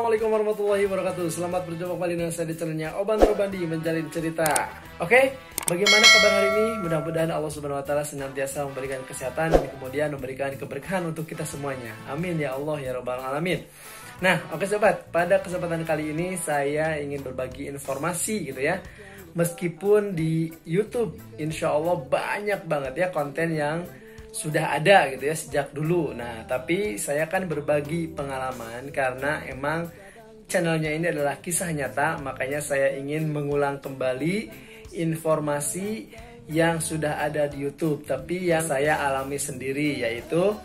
Assalamualaikum warahmatullahi wabarakatuh. Selamat berjumpa kembali dengan saya di channelnya Oban Robandi Menjalin Cerita. Oke, bagaimana kabar hari ini? Mudah-mudahan Allah Subhanahu Wa Taala senantiasa memberikan kesehatan dan kemudian memberikan keberkahan untuk kita semuanya. Amin ya Allah ya Rabbal Alamin. Nah, oke sobat, pada kesempatan kali ini saya ingin berbagi informasi gitu ya. Meskipun di YouTube, insya Allah banyak banget ya konten yang sudah ada gitu ya sejak dulu. Nah, tapi saya kan berbagi pengalaman karena emang channelnya ini adalah kisah nyata, makanya saya ingin mengulang kembali informasi yang sudah ada di YouTube, tapi yang saya alami sendiri, yaitu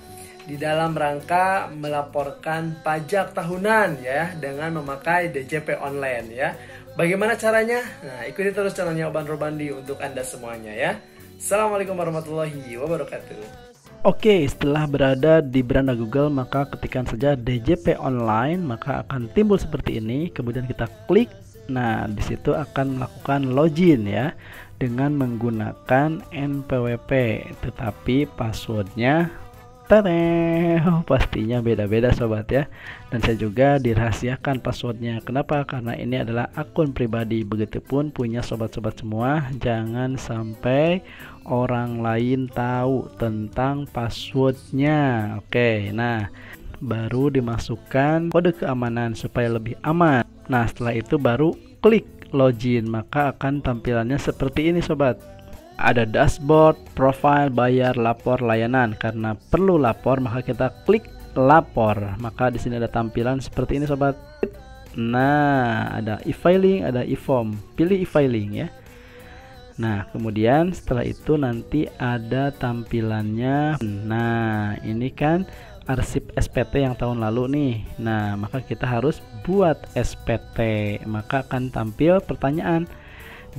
di dalam rangka melaporkan pajak tahunan ya dengan memakai DJP online ya. Bagaimana caranya? Nah, ikuti terus channelnya Oban Robandi untuk Anda semuanya ya. Assalamualaikum warahmatullahi wabarakatuh. Oke, setelah berada di beranda Google, maka ketikkan saja DJP online, maka akan timbul seperti ini. Kemudian kita klik. Nah, di situ akan melakukan login ya dengan menggunakan NPWP, tetapi passwordnya pastinya beda-beda sobat ya. Dan saya juga dirahasiakan passwordnya. Kenapa? Karena ini adalah akun pribadi. Begitupun punya sobat-sobat semua, jangan sampai orang lain tahu tentang passwordnya. Oke, nah baru dimasukkan kode keamanan supaya lebih aman. Nah, setelah itu baru klik login, maka akan tampilannya seperti ini sobat. Ada dashboard, profile, bayar, lapor, layanan. Karena perlu lapor, maka kita klik lapor. Maka di sini ada tampilan seperti ini sobat. Nah, ada e-filing, ada e-form. Pilih e-filing ya. Nah, kemudian setelah itu nanti ada tampilannya. Nah, ini kan arsip SPT yang tahun lalu nih. Nah, maka kita harus buat SPT. Maka akan tampil pertanyaan.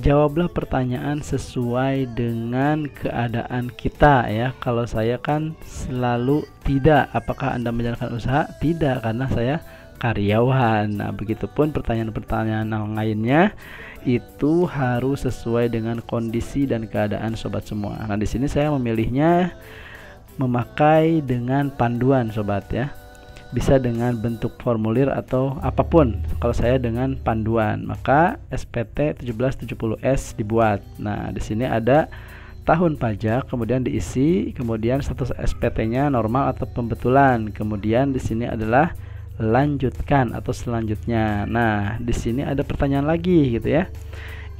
Jawablah pertanyaan sesuai dengan keadaan kita ya. Kalau saya kan selalu tidak. Apakah Anda menjalankan usaha? Tidak, karena saya karyawan. Nah, begitupun pertanyaan-pertanyaan yang lainnya itu harus sesuai dengan kondisi dan keadaan sobat semua. Nah, di sini saya memilihnya memakai dengan panduan sobat ya. Bisa dengan bentuk formulir atau apapun. Kalau saya dengan panduan, maka SPT 1770S dibuat. Nah, di sini ada tahun pajak, kemudian diisi, kemudian status SPT-nya normal atau pembetulan. Kemudian di sini adalah lanjutkan atau selanjutnya. Nah, di sini ada pertanyaan lagi gitu ya.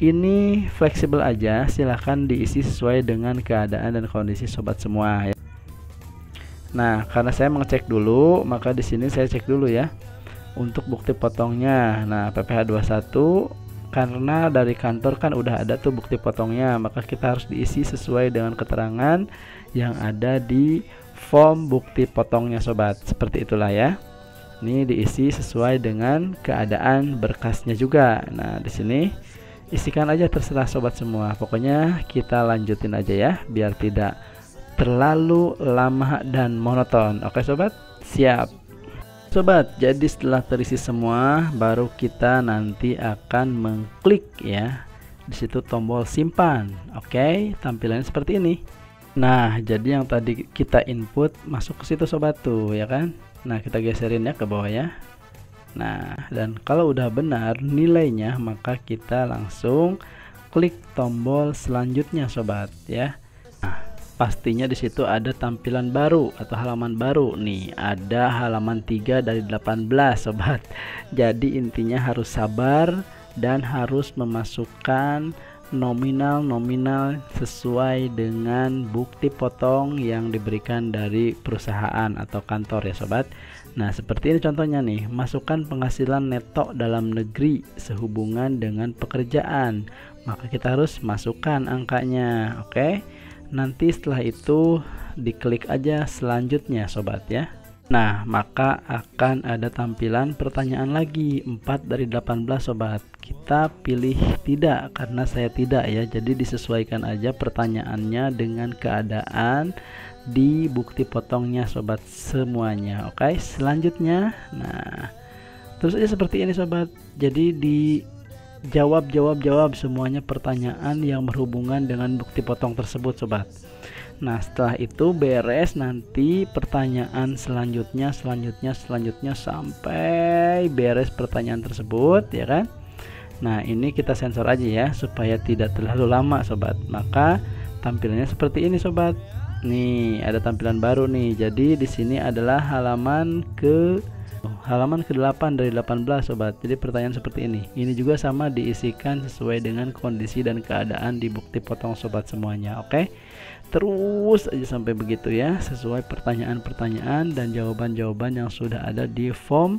Ini fleksibel aja, silahkan diisi sesuai dengan keadaan dan kondisi sobat semua ya. Nah, karena saya mengecek dulu, maka di sini saya cek dulu ya untuk bukti potongnya. Nah, PPh 21 karena dari kantor kan udah ada tuh bukti potongnya, maka kita harus diisi sesuai dengan keterangan yang ada di form bukti potongnya sobat. Seperti itulah ya. Ini diisi sesuai dengan keadaan berkasnya juga. Nah, di sini isikan aja terserah sobat semua. Pokoknya kita lanjutin aja ya biar tidak terlalu lama dan monoton. Oke sobat, siap. Sobat, jadi setelah terisi semua, baru kita nanti akan mengklik ya. Di situ tombol simpan. Oke, tampilannya seperti ini. Nah, jadi yang tadi kita input masuk ke situ sobat tuh ya kan. Nah, kita geserin ya ke bawah ya. Nah, dan kalau udah benar nilainya, maka kita langsung klik tombol selanjutnya sobat ya. Pastinya di situ ada tampilan baru atau halaman baru nih, ada halaman 3 dari 18 sobat. Jadi intinya harus sabar dan harus memasukkan nominal sesuai dengan bukti potong yang diberikan dari perusahaan atau kantor ya sobat. Nah, seperti ini contohnya nih, masukkan penghasilan neto dalam negeri sehubungan dengan pekerjaan. Maka kita harus masukkan angkanya. Oke. Nanti setelah itu diklik aja selanjutnya sobat ya. Nah, maka akan ada tampilan pertanyaan lagi 4 dari 18 sobat. Kita pilih tidak karena saya tidak ya. Jadi disesuaikan aja pertanyaannya dengan keadaan di bukti potongnya sobat semuanya. Oke, selanjutnya. Nah, terus aja seperti ini sobat. Jadi di jawab semuanya pertanyaan yang berhubungan dengan bukti potong tersebut sobat. Nah setelah itu beres, nanti pertanyaan selanjutnya sampai beres pertanyaan tersebut ya kan. Nah ini kita sensor aja ya supaya tidak terlalu lama sobat. Maka tampilannya seperti ini sobat. Nih ada tampilan baru nih. Jadi di sini adalah halaman ke-8 dari 18 sobat. Jadi pertanyaan seperti ini. Ini juga sama diisikan sesuai dengan kondisi dan keadaan di bukti potong sobat semuanya. Oke. Terus aja sampai begitu ya, sesuai pertanyaan-pertanyaan dan jawaban-jawaban yang sudah ada di form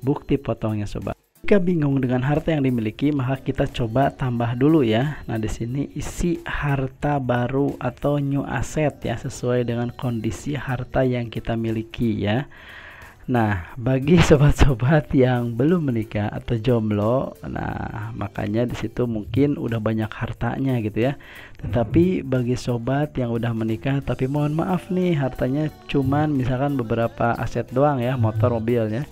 bukti potongnya sobat. Jika bingung dengan harta yang dimiliki, maka kita coba tambah dulu ya. Nah, di sini isi harta baru atau new asset ya, sesuai dengan kondisi harta yang kita miliki ya. Nah, bagi sobat-sobat yang belum menikah atau jomblo, nah makanya di situ mungkin udah banyak hartanya gitu ya. Tetapi bagi sobat yang udah menikah tapi mohon maaf nih hartanya cuman misalkan beberapa aset doang ya, motor, mobil ya.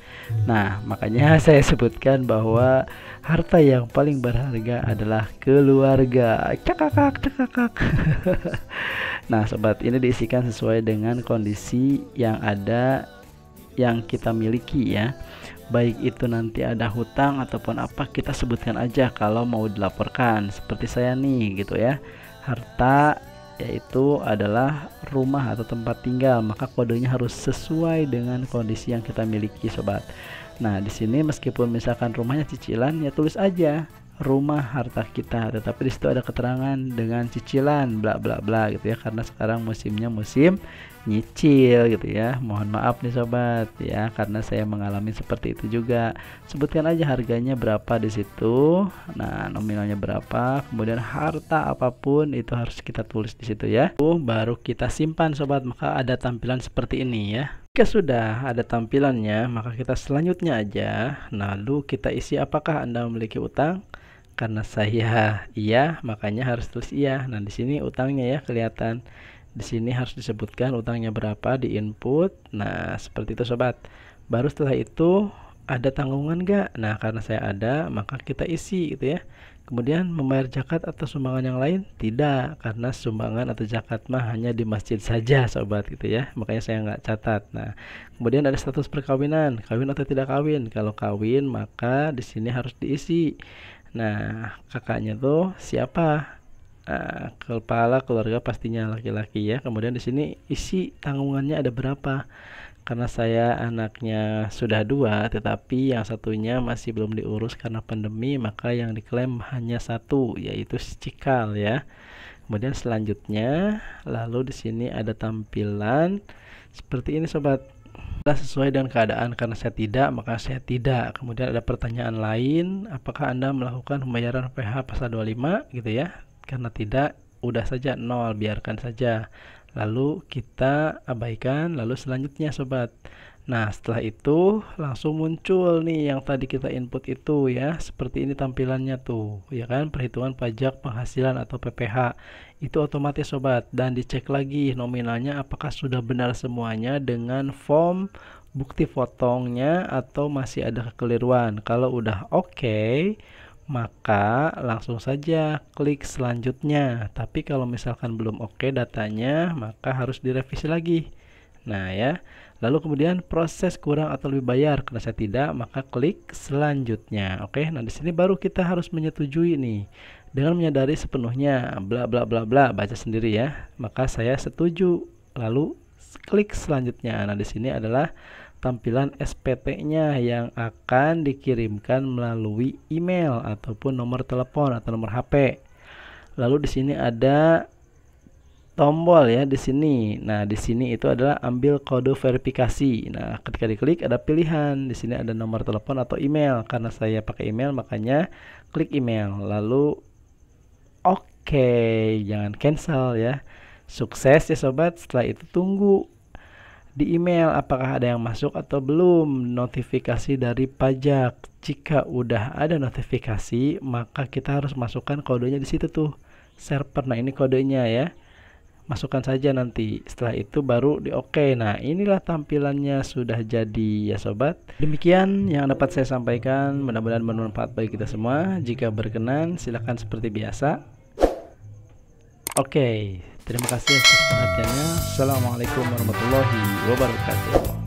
Nah, makanya saya sebutkan bahwa harta yang paling berharga adalah keluarga. Cakakak. Nah, sobat, ini diisikan sesuai dengan kondisi yang ada yang kita miliki ya, baik itu nanti ada hutang ataupun apa, kita sebutkan aja kalau mau dilaporkan. Seperti saya nih gitu ya, harta yaitu adalah rumah atau tempat tinggal, maka kodenya harus sesuai dengan kondisi yang kita miliki sobat. Nah di sini meskipun misalkan rumahnya cicilan ya tulis aja rumah harta kita, tetapi di situ ada keterangan dengan cicilan bla bla bla gitu ya, karena sekarang musimnya musim nyicil gitu ya. Mohon maaf nih sobat ya, karena saya mengalami seperti itu juga. Sebutkan aja harganya berapa di situ, nah nominalnya berapa, kemudian harta apapun itu harus kita tulis di situ ya. Baru kita simpan sobat, maka ada tampilan seperti ini ya. Jika sudah ada tampilannya, maka kita selanjutnya aja, lalu kita isi apakah Anda memiliki utang. Karena saya iya, makanya harus tulis iya. Nah di sini utangnya ya kelihatan. Di sini harus disebutkan utangnya berapa di input. Nah seperti itu sobat. Baru setelah itu ada tanggungan gak? Nah karena saya ada, maka kita isi gitu ya. Kemudian membayar zakat atau sumbangan yang lain? Tidak, karena sumbangan atau zakat mah hanya di masjid saja sobat gitu ya. Makanya saya nggak catat. Nah kemudian ada status perkawinan, kawin atau tidak kawin. Kalau kawin maka di sini harus diisi. Nah kakaknya tuh siapa? Nah, kepala keluarga pastinya laki-laki ya. Kemudian di sini isi tanggungannya ada berapa? Karena saya anaknya sudah 2, tetapi yang satunya masih belum diurus karena pandemi, maka yang diklaim hanya 1, yaitu cikal ya. Kemudian selanjutnya, lalu di sini ada tampilan seperti ini sobat. Sesuai dengan keadaan, karena saya tidak maka saya tidak. Kemudian ada pertanyaan lain, apakah Anda melakukan pembayaran PH pasal 25 gitu ya. Karena tidak, udah saja 0, biarkan saja. Lalu kita abaikan, lalu selanjutnya sobat. Nah setelah itu langsung muncul nih yang tadi kita input itu ya, seperti ini tampilannya tuh ya kan, perhitungan pajak penghasilan atau PPH itu otomatis sobat, dan dicek lagi nominalnya apakah sudah benar semuanya dengan form bukti potongnya atau masih ada kekeliruan. Kalau udah oke, maka langsung saja klik selanjutnya. Tapi kalau misalkan belum oke datanya, maka harus direvisi lagi. Nah ya, lalu kemudian proses kurang atau lebih bayar, karena saya tidak maka klik selanjutnya. Oke, nah di sini baru kita harus menyetujui nih, dengan menyadari sepenuhnya bla bla bla bla, baca sendiri ya. Maka saya setuju, lalu klik selanjutnya. Nah di sini adalah tampilan SPT-nya yang akan dikirimkan melalui email ataupun nomor telepon atau nomor HP. Lalu di sini ada tombol ya di sini. Nah, di sini itu adalah ambil kode verifikasi. Nah, ketika diklik ada pilihan. Di sini ada nomor telepon atau email. Karena saya pakai email makanya klik email. Lalu oke, jangan cancel ya. Sukses ya sobat. Setelah itu tunggu di email apakah ada yang masuk atau belum notifikasi dari pajak. Jika udah ada notifikasi, maka kita harus masukkan kodenya di situ tuh. Server. Nah, ini kodenya ya. masukkan saja nanti. Setelah itu baru di oke. Nah, inilah tampilannya sudah jadi ya sobat. Demikian yang dapat saya sampaikan, mudah-mudahan bermanfaat bagi kita semua. Jika berkenan silahkan seperti biasa. Oke, terima kasih atas perhatiannya. Assalamualaikum warahmatullahi wabarakatuh.